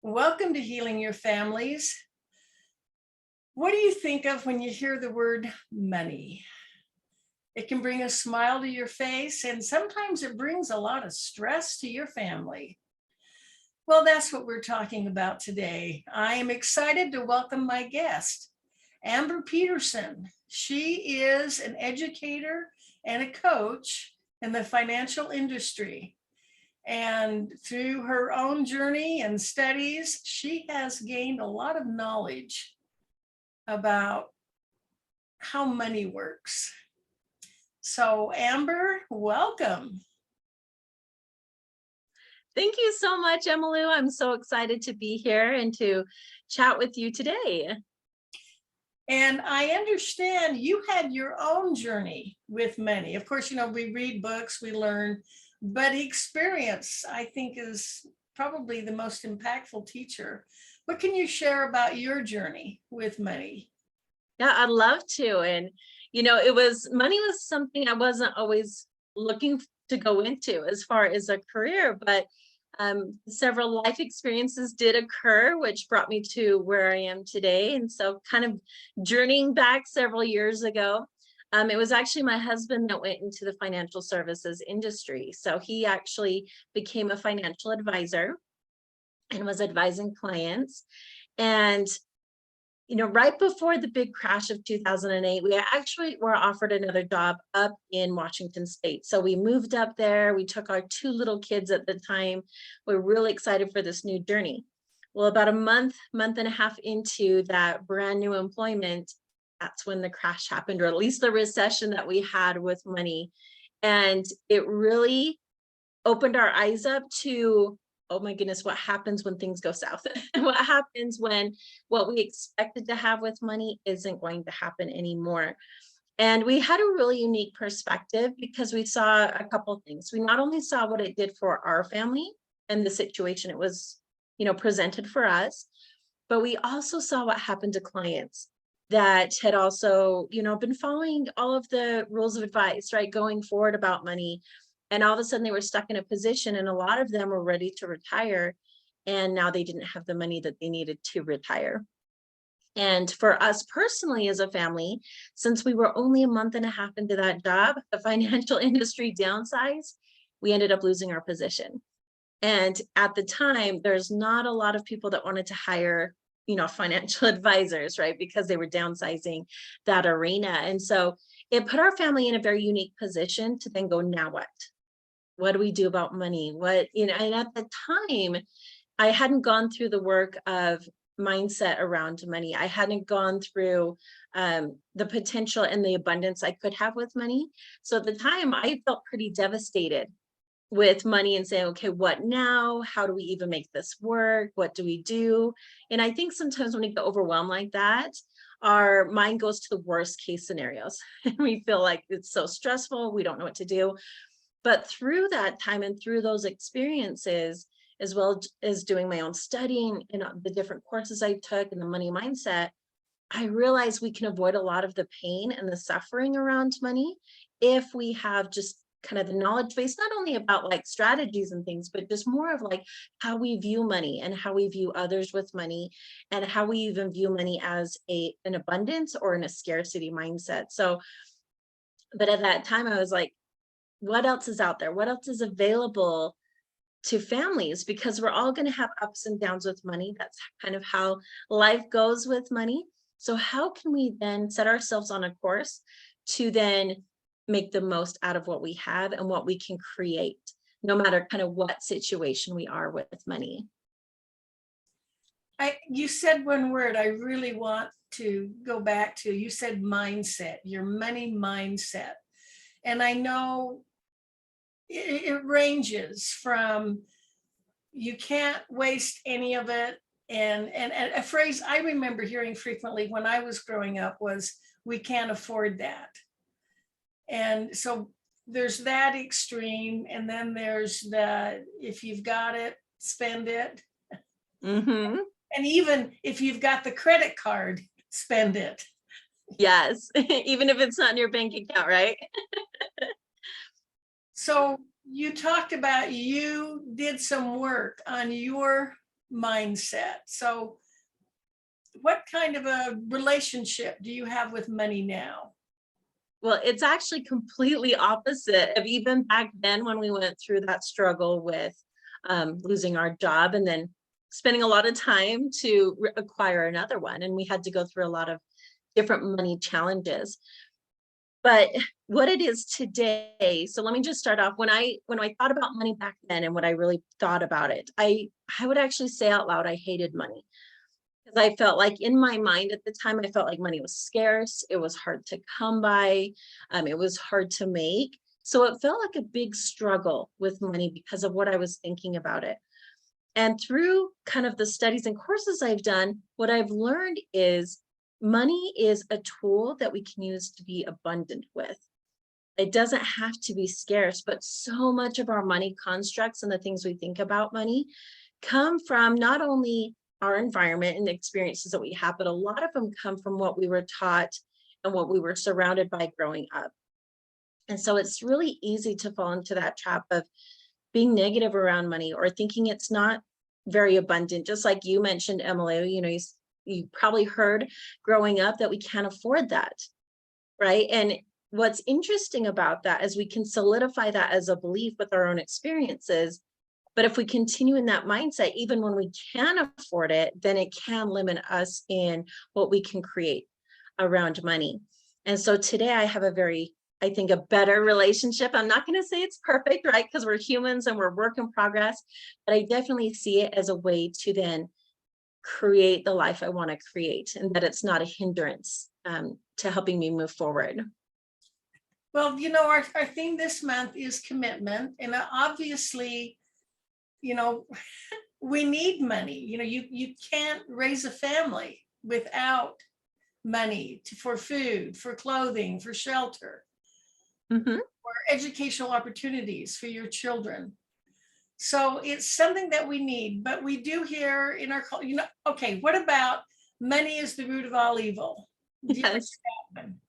Welcome to Healing Your Families. What do you think of when you hear the word money? It can bring a smile to your face, and sometimes it brings a lot of stress to your family. Well, that's what we're talking about today. I am excited to welcome my guest, Amber Peterson. She is an educator and a coach in the financial industry. And through her own journey and studies, she has gained a lot of knowledge about how money works. So, Amber, welcome. Thank you so much, Emmylou. I'm so excited to be here and to chat with you today. And I understand you had your own journey with money. Of course, we read books, we learn, but experience, I think, is probably the most impactful teacher. What can you share about your journey with money? Yeah, I'd love to. And, money was something I wasn't always looking to go into as far as a career, but several life experiences did occur, which brought me to where I am today. And so kind of journeying back several years ago, it was actually my husband that went into the financial services industry. So he actually became a financial advisor and was advising clients. And right before the big crash of 2008, we actually were offered another job up in Washington State. So we moved up there. We took our two little kids at the time. We're really excited for this new journey. Well, about a month and a half into that brand new employment, that's when the crash happened, or at least the recession that we had with money. And it really opened our eyes up to, oh my goodness, what happens when things go south? What happens when what we expected to have with money isn't going to happen anymore? And we had a really unique perspective because we saw a couple of things. We not only saw what it did for our family and the situation it was, presented for us, but we also saw what happened to clients that had also, been following all of the rules of advice, right, going forward about money. And all of a sudden they were stuck in a position, and a lot of them were ready to retire. And now they didn't have the money that they needed to retire. And for us personally as a family, since we were only a month and a half into that job, the financial industry downsized, we ended up losing our position. And at the time, there's not a lot of people that wanted to hire, financial advisors, right? Because they were downsizing that arena. And so it put our family in a very unique position to then go, now what? What do we do about money? And at the time, I hadn't gone through the work of mindset around money. I hadn't gone through the potential and the abundance I could have with money. So at the time, I felt pretty devastated with money and saying, okay, what now? How do we even make this work? What do we do? And I think sometimes when we get overwhelmed like that, our mind goes to the worst case scenarios. We feel like it's so stressful. We don't know what to do. But through that time and through those experiences, as well as doing my own studying and the different courses I took and the money mindset, I realized we can avoid a lot of the pain and the suffering around money if we have just kind of the knowledge base, not only about like strategies and things, but just more of like how we view money and how we view others with money and how we even view money as an abundance or in a scarcity mindset. So, but at that time I was like, what else is out there? What else is available to families? Because we're all going to have ups and downs with money. That's kind of how life goes with money. So how can we then set ourselves on a course to then make the most out of what we have and what we can create, no matter kind of what situation we are with money? You said one word I really want to go back to. You said mindset, your money mindset. And I know it ranges from you can't waste any of it. And a phrase I remember hearing frequently when I was growing up was, we can't afford that. And so there's that extreme. And then there's the, if you've got it, spend it. Mm-hmm. And even if you've got the credit card, spend it. Yes, even if it's not in your bank account, right? So you talked about you did some work on your mindset. So what kind of a relationship do you have with money now? Well, it's actually completely opposite of even back then when we went through that struggle with losing our job and then spending a lot of time to acquire another one. And we had to go through a lot of different money challenges. But what it is today, so let me just start off. When I thought about money back then and what I really thought about it, I would actually say out loud, I hated money. Because I felt like in my mind at the time, I felt like money was scarce. It was hard to come by. It was hard to make. So it felt like a big struggle with money because of what I was thinking about it. And through kind of the studies and courses I've done, what I've learned is money is a tool that we can use to be abundant with. It doesn't have to be scarce, but so much of our money constructs and the things we think about money come from not only our environment and the experiences that we have, but a lot of them come from what we were taught and what we were surrounded by growing up. And so it's really easy to fall into that trap of being negative around money or thinking it's not very abundant. Just like you mentioned, Emily, you probably heard growing up that we can't afford that, right? And what's interesting about that is we can solidify that as a belief with our own experiences. But if we continue in that mindset, even when we can afford it, then it can limit us in what we can create around money. And so today I have I think a better relationship. I'm not going to say it's perfect, right? Because we're humans and we're work in progress, but I definitely see it as a way to then create the life I want to create and that it's not a hindrance to helping me move forward. Well, our theme this month is commitment. And obviously, we need money. You can't raise a family without money for food, for clothing, for shelter, Mm-hmm. for educational opportunities for your children. So it's something that we need, but we do hear in our culture, okay, what about money is the root of all evil? Do you Yes. understand?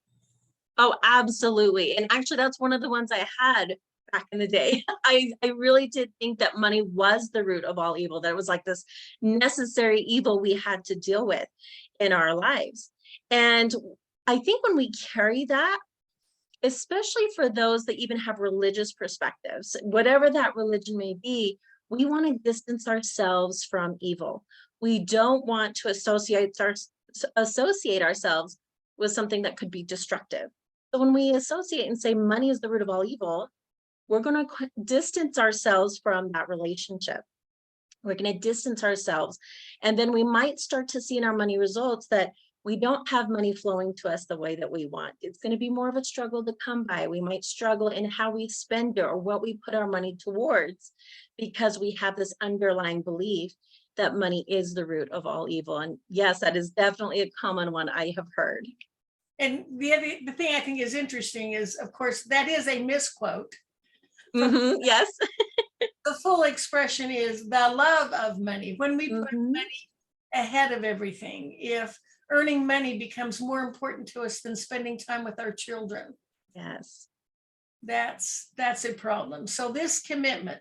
Oh, absolutely. And actually, that's one of the ones I had back in the day. I really did think that money was the root of all evil, that it was like this necessary evil we had to deal with in our lives. And I think when we carry that, especially for those that even have religious perspectives, whatever that religion may be, we want to distance ourselves from evil. We don't want to associate ourselves with something that could be destructive. So when we associate and say money is the root of all evil, we're going to distance ourselves from that relationship. We're going to distance ourselves. And then we might start to see in our money results that we don't have money flowing to us the way that we want. It's going to be more of a struggle to come by. We might struggle in how we spend it or what we put our money towards because we have this underlying belief that money is the root of all evil. And yes, that is definitely a common one I have heard. And the thing I think is interesting is, of course, that is a misquote. Mm-hmm, yes. The full expression is the love of money. When we put Mm-hmm. money ahead of everything, if earning money becomes more important to us than spending time with our children, Yes. that's a problem. So this commitment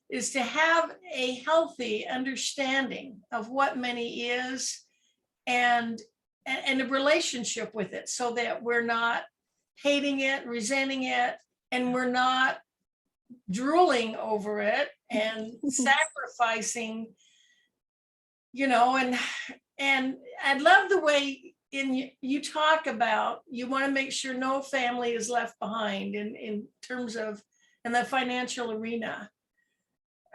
is to have a healthy understanding of what money is and a relationship with it, so that we're not hating it, resenting it, and we're not drooling over it and sacrificing, and I love the way you talk about you want to make sure no family is left behind in terms of in the financial arena.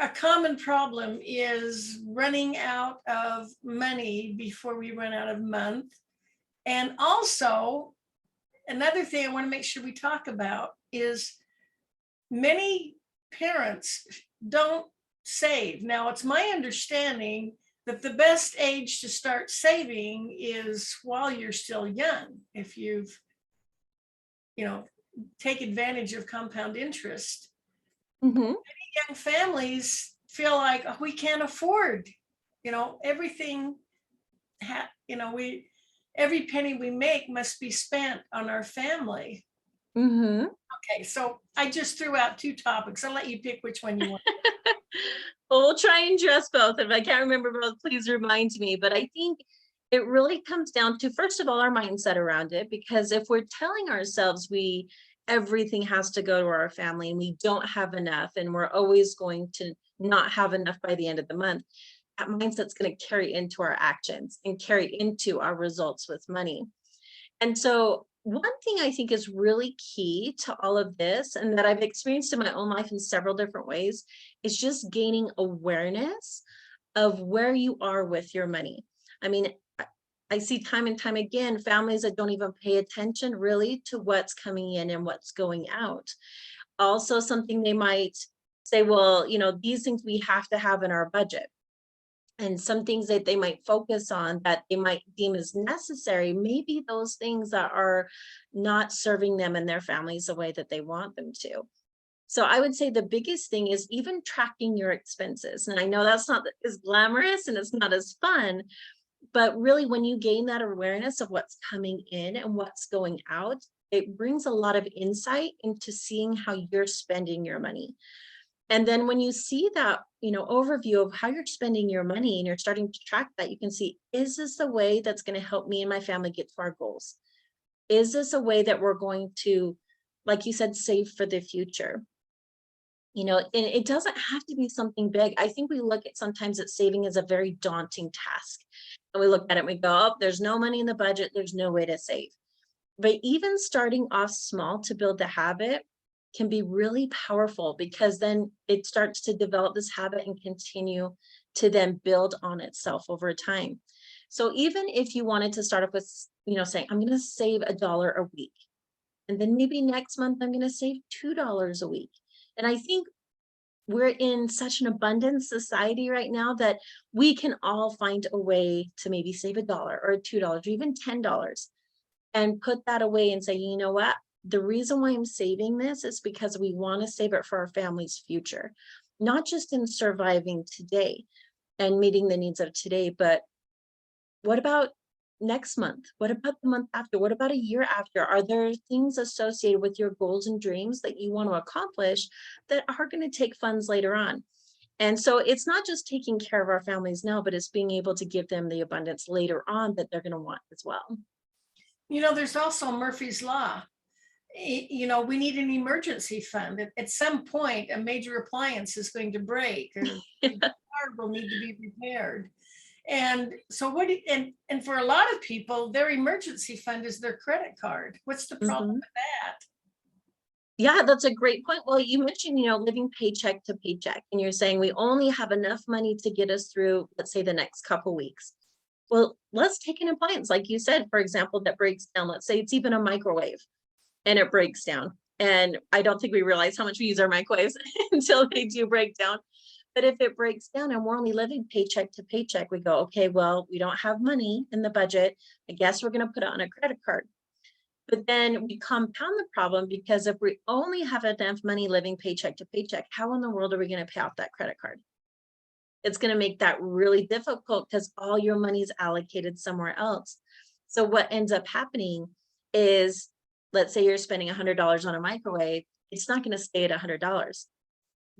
A common problem is running out of money before we run out of month. And also, another thing I want to make sure we talk about is many parents don't save. Now, it's my understanding that the best age to start saving is while you're still young. If you've, take advantage of compound interest. Mm-hmm. Young families feel like, oh, we can't afford, everything, every penny we make must be spent on our family. Mm-hmm. Okay, so I just threw out two topics. I'll let you pick which one you want. Well, we'll try and address both. If I can't remember both, please remind me. But I think it really comes down to, first of all, our mindset around it. Because if we're telling ourselves everything has to go to our family and we don't have enough, and we're always going to not have enough by the end of the month, that mindset's going to carry into our actions and carry into our results with money. And so one thing I think is really key to all of this, and that I've experienced in my own life in several different ways, is just gaining awareness of where you are with your money. I mean, I see time and time again, families that don't even pay attention really to what's coming in and what's going out. Also, something they might say, well, these things we have to have in our budget. And some things that they might focus on that they might deem as necessary, maybe those things that are not serving them and their families the way that they want them to. So I would say the biggest thing is even tracking your expenses. And I know that's not as glamorous and it's not as fun, but really when you gain that awareness of what's coming in and what's going out, it brings a lot of insight into seeing how you're spending your money. And then when you see that, overview of how you're spending your money and you're starting to track that, you can see, is this a way that's going to help me and my family get to our goals? Is this a way that we're going to, like you said, save for the future? And it doesn't have to be something big. I think we look at sometimes at saving as a very daunting task. And we look at it and we go, oh, there's no money in the budget. There's no way to save. But even starting off small to build the habit can be really powerful, because then it starts to develop this habit and continue to then build on itself over time. So even if you wanted to start off with, saying, I'm going to save $1 a week, and then maybe next month I'm going to save $2 a week. And I think we're in such an abundant society right now that we can all find a way to maybe save $1 or $2 or even $10 and put that away and say, you know what? The reason why I'm saving this is because we want to save it for our family's future, not just in surviving today and meeting the needs of today, but what about next month? What about the month after? What about a year after? Are there things associated with your goals and dreams that you want to accomplish that are going to take funds later on? And so it's not just taking care of our families now, but it's being able to give them the abundance later on that they're going to want as well. There's also Murphy's Law. We need an emergency fund. At some point, a major appliance is going to break, or the car will need to be repaired. And so and for a lot of people, their emergency fund is their credit card. What's the problem with that? Yeah, that's a great point. Well, you mentioned, living paycheck to paycheck, and you're saying we only have enough money to get us through, let's say, the next couple weeks. Well, let's take an appliance, like you said, for example, that breaks down. Let's say it's even a microwave and it breaks down. And I don't think we realize how much we use our microwaves until they do break down. But if it breaks down and we're only living paycheck to paycheck, we go, okay, well, we don't have money in the budget. I guess we're going to put it on a credit card. But then we compound the problem, because if we only have enough money living paycheck to paycheck, how in the world are we going to pay off that credit card? It's going to make that really difficult because all your money is allocated somewhere else. So what ends up happening is, let's say you're spending $100 on a microwave, it's not going to stay at $100.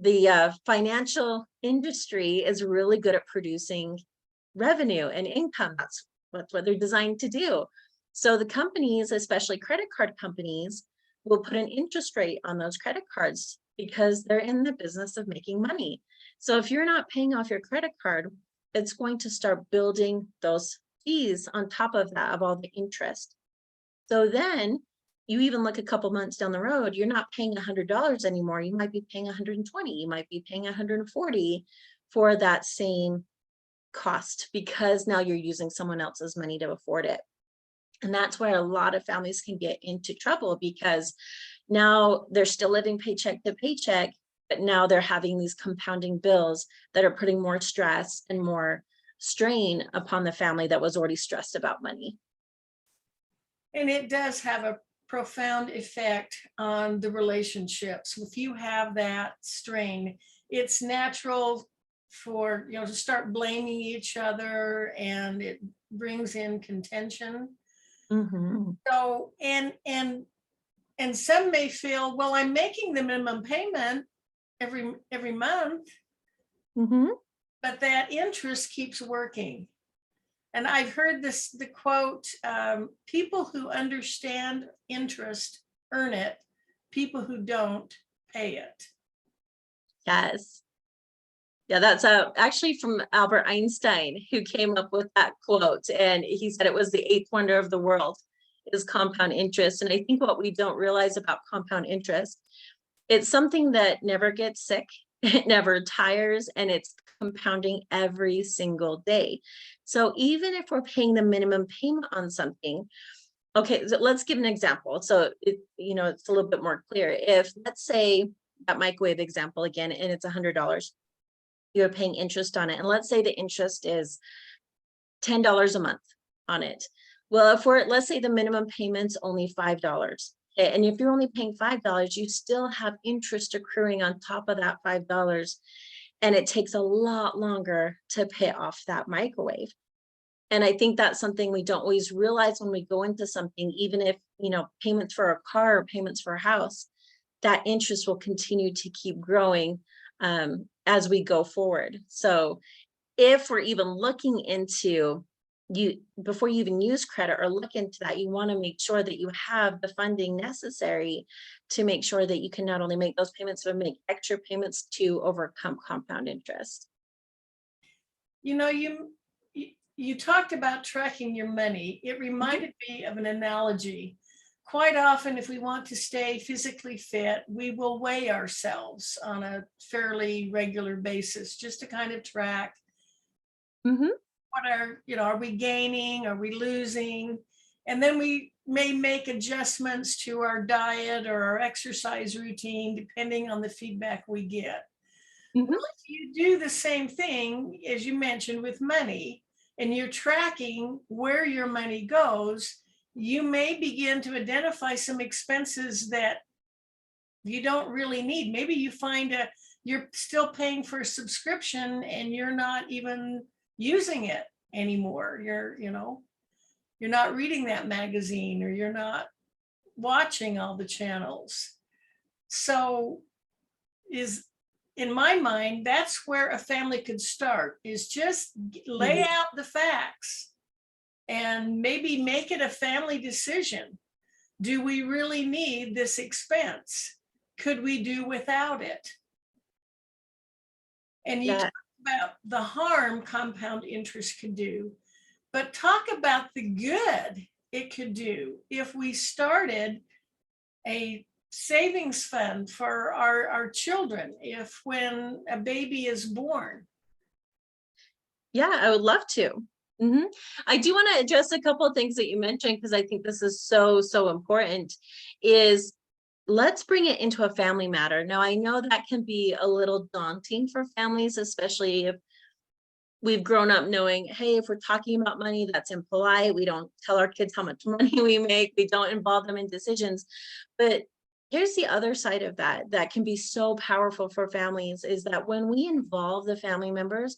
The financial industry is really good at producing revenue and income. That's what they're designed to do. So the companies, especially credit card companies, will put an interest rate on those credit cards because they're in the business of making money. So if you're not paying off your credit card, it's going to start building those fees on top of that, of all the interest. So then you even look a couple months down the road, you're not paying $100 anymore. You might be paying 120. You might be paying 140 for that same cost, because now you're using someone else's money to afford it. And that's where a lot of families can get into trouble, because now they're still living paycheck to paycheck, but now they're having these compounding bills that are putting more stress and more strain upon the family that was already stressed about money. And it does have a profound effect on the relationships. If you have that strain, it's natural for, to start blaming each other, and it brings in contention. Mm-hmm. So, and And some may feel, well, I'm making the minimum payment every month, Mm-hmm. but that interest keeps working. And I've heard the quote, people who understand interest earn it, people who don't pay it. Yes. Yeah, that's actually from Albert Einstein, who came up with that quote. And he said it was the eighth wonder of the world is compound interest. And I think what we don't realize about compound interest, it's something that never gets sick, it never tires, and it's compounding every single day. So even if we're paying the minimum payment on something, okay, so let's give an example. So it's a little bit more clear. If, let's say, that microwave example again, and it's $100, you're paying interest on it. And let's say the interest is $10 a month on it. Well, let's say the minimum payment's only $5. Okay, and if you're only paying $5, you still have interest accruing on top of that $5. And it takes a lot longer to pay off that microwave. And I think that's something we don't always realize when we go into something, even if, payments for a car or payments for a house, that interest will continue to keep growing as we go forward. So if we're even looking into before you even use credit or look into that, you want to make sure that you have the funding necessary to make sure that you can not only make those payments, but make extra payments to overcome compound interest. You talked about tracking your money. It reminded me of an analogy. Quite often, if we want to stay physically fit, we will weigh ourselves on a fairly regular basis just to kind of track Mm-hmm. what are we gaining? Are we losing? And then we may make adjustments to our diet or our exercise routine, depending on the feedback we get. Mm-hmm. Well, if you do the same thing, as you mentioned, with money, and you're tracking where your money goes, you may begin to identify some expenses that you don't really need. Maybe you find you're still paying for a subscription and you're not even using it anymore. You're not reading that magazine, or you're not watching all the channels. So in my mind, that's where a family could start, is just lay out the facts and maybe make it a family decision. Do we really need this expense? Could we do without it? And you talk about the harm compound interest could do, but talk about the good it could do if we started a savings fund for our children, if when a baby is born. Yeah, I would love to. Mm-hmm. I do want to address a couple of things that you mentioned, because I think this is so, so important, is let's bring it into a family matter. Now, I know that can be a little daunting for families, especially if we've grown up knowing, hey, if we're talking about money, that's impolite. We don't tell our kids how much money we make. We don't involve them in decisions. But here's the other side of that can be so powerful for families, is that when we involve the family members,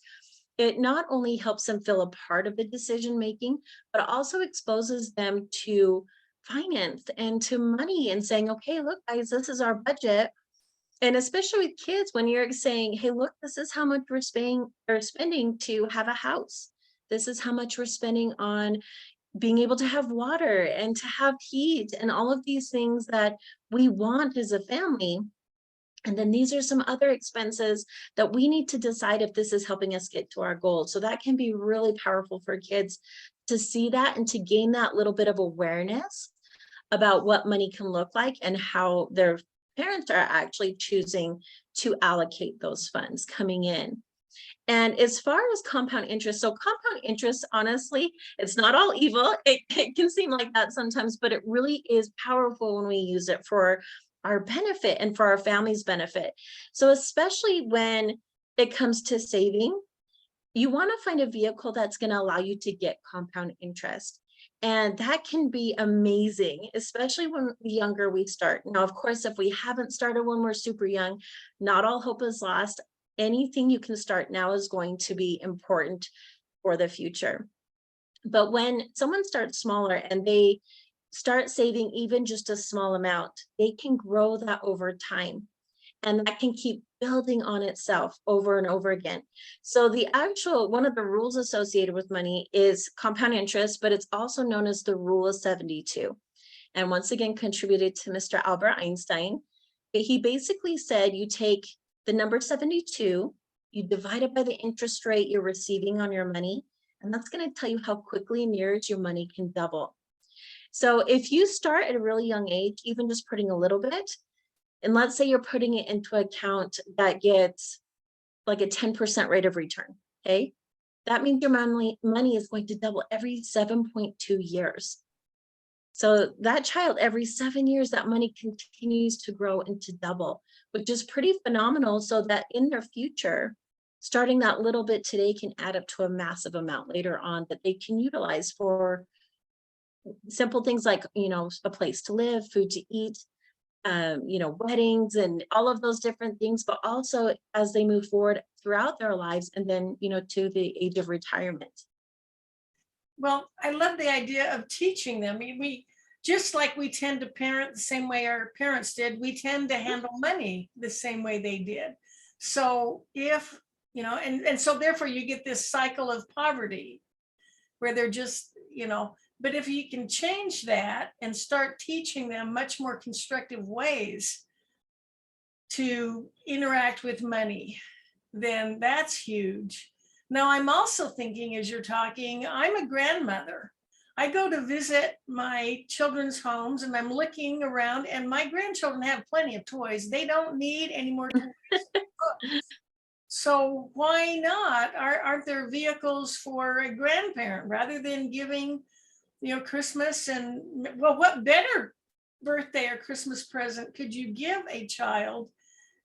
it not only helps them feel a part of the decision making, but also exposes them to finance and to money, and saying, okay, look, guys, this is our budget. And especially with kids, when you're saying, hey, look, this is how much we're spending to have a house. This is how much we're spending on being able to have water and to have heat and all of these things that we want as a family. And then these are some other expenses that we need to decide if this is helping us get to our goals. So that can be really powerful for kids to see that and to gain that little bit of awareness about what money can look like and how their parents are actually choosing to allocate those funds coming in. And as far as compound interest, so compound interest, honestly, it's not all evil. It can seem like that sometimes, but it really is powerful when we use it for our benefit and for our family's benefit. So especially when it comes to saving, you want to find a vehicle that's going to allow you to get compound interest. And that can be amazing, especially when the younger we start. Now, of course, if we haven't started when we're super young, not all hope is lost. Anything you can start now is going to be important for the future. But when someone starts smaller and they start saving even just a small amount, they can grow that over time. And that can keep building on itself over and over again. So the actual one of the rules associated with money is compound interest, but it's also known as the rule of 72. And once again, contributed to Mr. Albert Einstein. He basically said you take the number 72, you divide it by the interest rate you're receiving on your money, and that's going to tell you how quickly in years your money can double. So if you start at a really young age, even just putting a little bit, and let's say you're putting it into an account that gets like a 10% rate of return, okay? That means your money is going to double every 7.2 years. So that child, every 7 years, that money continues to grow and to double, which is pretty phenomenal, so that in their future, starting that little bit today can add up to a massive amount later on that they can utilize for simple things like, a place to live, food to eat, weddings and all of those different things, but also as they move forward throughout their lives and then, to the age of retirement. Well, I love the idea of teaching them. We just like we tend to parent the same way our parents did, we tend to handle money the same way they did. So if, and so therefore you get this cycle of poverty where they're just, but if you can change that and start teaching them much more constructive ways to interact with money, then that's huge. Now, I'm also thinking as you're talking, I'm a grandmother. I go to visit my children's homes and I'm looking around, and my grandchildren have plenty of toys. They don't need any more toys. So why not? Aren't there vehicles for a grandparent rather than giving, Christmas? And well, what better birthday or Christmas present could you give a child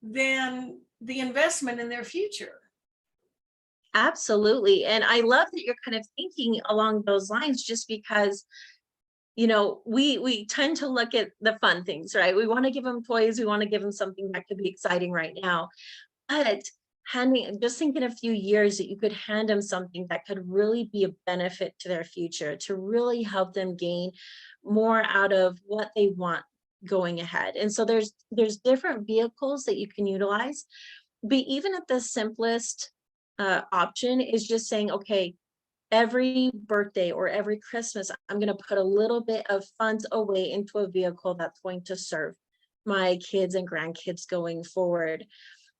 than the investment in their future? Absolutely. And I love that you're kind of thinking along those lines, just because, we tend to look at the fun things, right? We want to give them toys. We want to give them something that could be exciting right now. But just think in a few years that you could hand them something that could really be a benefit to their future, to really help them gain more out of what they want going ahead. And so there's different vehicles that you can utilize. But even at the simplest option is just saying, okay, every birthday or every Christmas, I'm going to put a little bit of funds away into a vehicle that's going to serve my kids and grandkids going forward,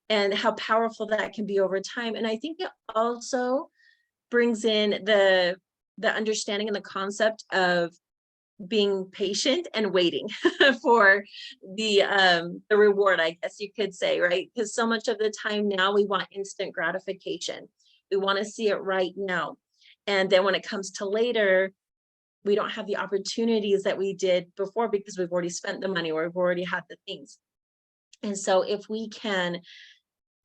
and how powerful that can be over time. And I think it also brings in the understanding and the concept of being patient and waiting for the reward, I guess you could say, right? Because so much of the time now we want instant gratification. We want to see it right now. And then when it comes to later, we don't have the opportunities that we did before because we've already spent the money or we've already had the things. And so if we can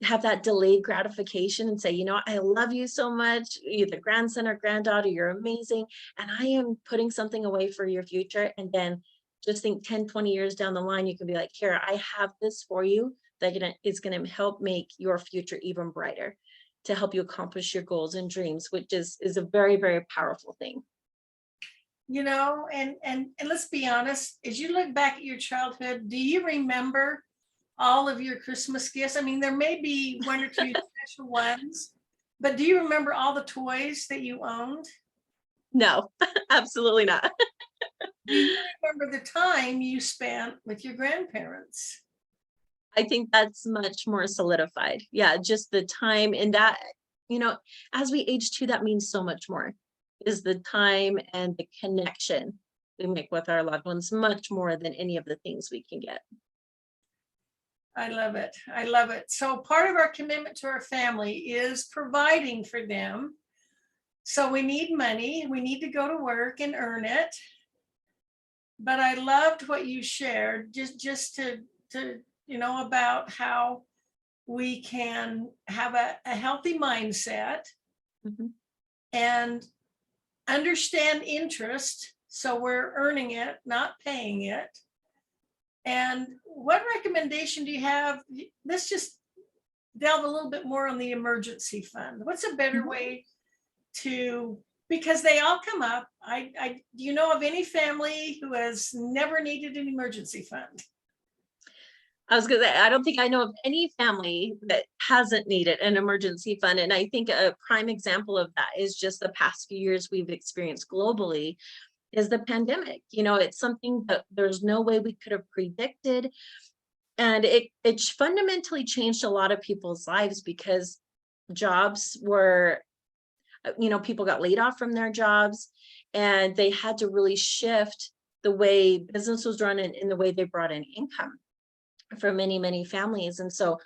have that delayed gratification and say, I love you so much, either grandson or granddaughter, you're amazing, and I am putting something away for your future. And then just think 10, 20 years down the line, you can be like, here, I have this for you that is going to help make your future even brighter, to help you accomplish your goals and dreams, which is a very, very powerful thing. And let's be honest, as you look back at your childhood, do you remember all of your Christmas gifts? I mean, there may be one or two special ones, but do you remember all the toys that you owned? No, absolutely not. Do you remember the time you spent with your grandparents? I think that's much more solidified. Yeah, just the time, and that, as we age too, that means so much more, is the time and the connection we make with our loved ones, much more than any of the things we can get. I love it. I love it. So part of our commitment to our family is providing for them. So we need money. We need to go to work and earn it. But I loved what you shared, just to about how we can have a healthy mindset and understand interest. So we're earning it, not paying it. And what recommendation do you have? Let's just delve a little bit more on the emergency fund. What's a better way to because they all come up. Do you know of any family who has never needed an emergency fund? I was gonna say, I don't think I know of any family that hasn't needed an emergency fund. And I think a prime example of that is just the past few years we've experienced globally is the pandemic. It's something that there's no way we could have predicted. And it fundamentally changed a lot of people's lives because jobs were, people got laid off from their jobs, and they had to really shift the way business was run and in the way they brought in income for many, many families. And so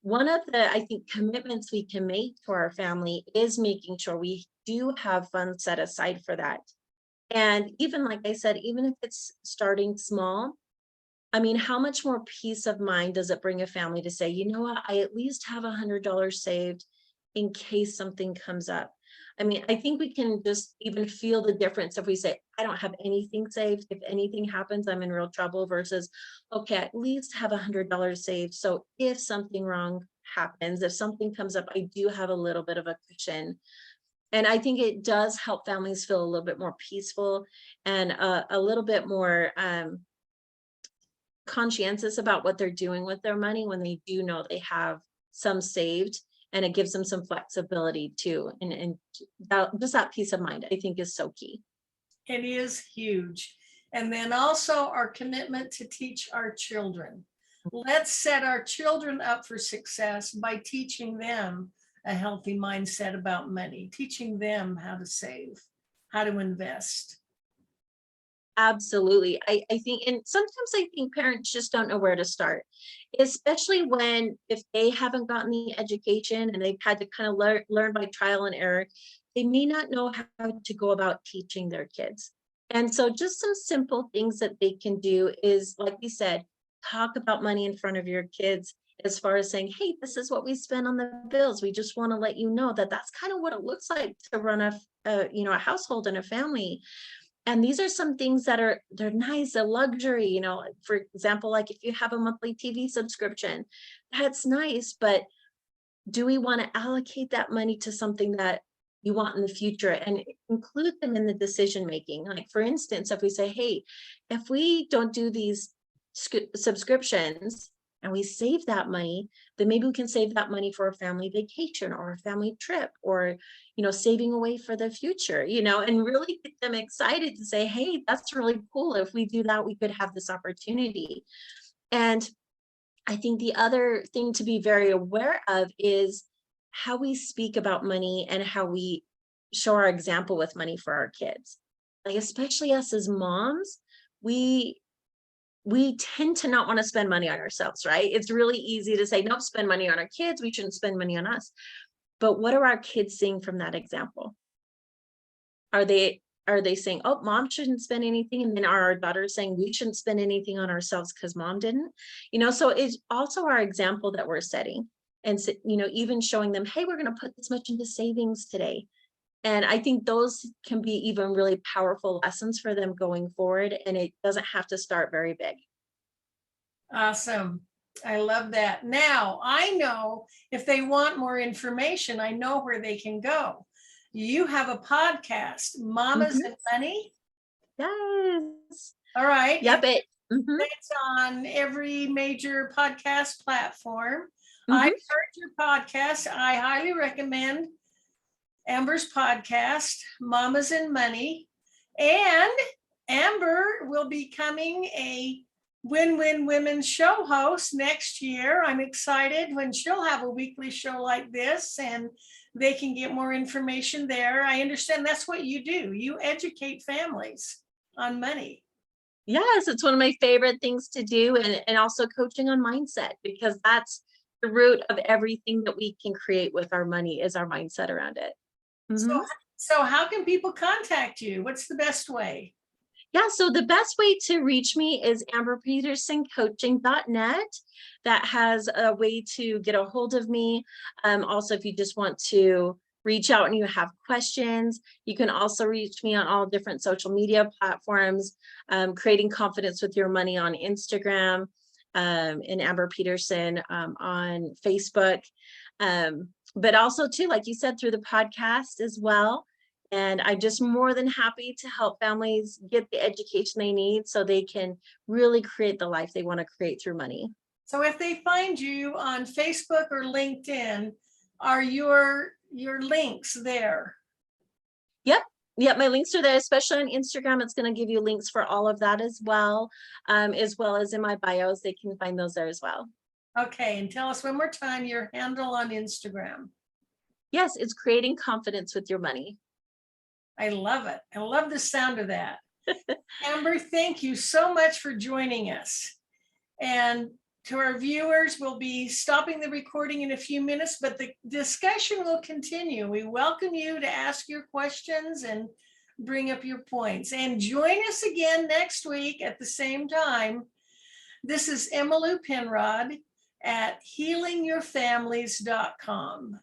one of the, I think, commitments we can make to our family is making sure we do have funds set aside for that. And even like I said, even if it's starting small, I mean, how much more peace of mind does it bring a family to say, you know what, I at least have $100 saved in case something comes up. I mean, I think we can just even feel the difference if we say, I don't have anything saved. If anything happens, I'm in real trouble versus, okay, at least have $100 saved. So if something wrong happens, if something comes up, I do have a little bit of a cushion. And I think it does help families feel a little bit more peaceful and a little bit more conscientious about what they're doing with their money when they do know they have some saved, and it gives them some flexibility too. And just that peace of mind, I think, is so key. It is huge. And then also our commitment to teach our children. Let's set our children up for success by teaching them a healthy mindset about money, teaching them how to save, how to invest. Absolutely. I think, and sometimes I think parents just don't know where to start, especially when if they haven't gotten the education and they've had to kind of learn by trial and error, they may not know how to go about teaching their kids. And so just some simple things that they can do is, like you said, talk about money in front of your kids as far as saying, hey, this is what we spend on the bills. We just want to let you know that that's kind of what it looks like to run a household and a family. And these are some things that they're nice, a luxury, for example, like if you have a monthly TV subscription, that's nice, but do we want to allocate that money to something that you want in the future and include them in the decision making? Like, for instance, if we say, hey, if we don't do these subscriptions and we save that money, then maybe we can save that money for a family vacation or a family trip, or saving away for the future, and really get them excited to say, hey, that's really cool. If we do that, we could have this opportunity. And I think the other thing to be very aware of is how we speak about money and how we show our example with money for our kids. Like, especially us as moms, we tend to not want to spend money on ourselves, right? It's really easy to say, nope, spend money on our kids. We shouldn't spend money on us. But what are our kids seeing from that example? Are they saying, oh, mom shouldn't spend anything? And then are our daughters saying we shouldn't spend anything on ourselves because mom didn't? So it's also our example that we're setting. And so, even showing them, hey, we're going to put this much into savings today. And I think those can be even really powerful lessons for them going forward. And it doesn't have to start very big. Awesome. I love that. Now, I know if they want more information, I know where they can go. You have a podcast, Mamas and Money. Yes. All right. Yep. It's on every major podcast platform. Mm-hmm. I've heard your podcast. I highly recommend Amber's podcast, Mamas and Money. And Amber will be becoming a Win-Win Women show host next year. I'm excited when she'll have a weekly show like this and they can get more information there. I understand that's what you do. You educate families on money. Yes, it's one of my favorite things to do, and also coaching on mindset, because that's the root of everything that we can create with our money is our mindset around it. Mm-hmm. So how can people contact you? What's the best way? Yeah, so the best way to reach me is amberpetersoncoaching.net. That has a way to get a hold of me. Also, if you just want to reach out and you have questions, you can also reach me on all different social media platforms, Creating Confidence with Your Money on Instagram, and Amber Peterson on Facebook. But also too, like you said, through the podcast as well. And I'm just more than happy to help families get the education they need so they can really create the life they want to create through money. So if they find you on Facebook or LinkedIn, are your links there? Yep. Yep, my links are there, especially on Instagram. It's going to give you links for all of that as well as in my bios. They can find those there as well. Okay, and tell us one more time your handle on Instagram. Yes, it's creating confidence with your money. I love it. I love the sound of that. Amber, thank you so much for joining us. And to our viewers, we'll be stopping the recording in a few minutes, but the discussion will continue. We welcome you to ask your questions and bring up your points. And join us again next week at the same time. This is Emmalou Penrod at healingyourfamilies.com.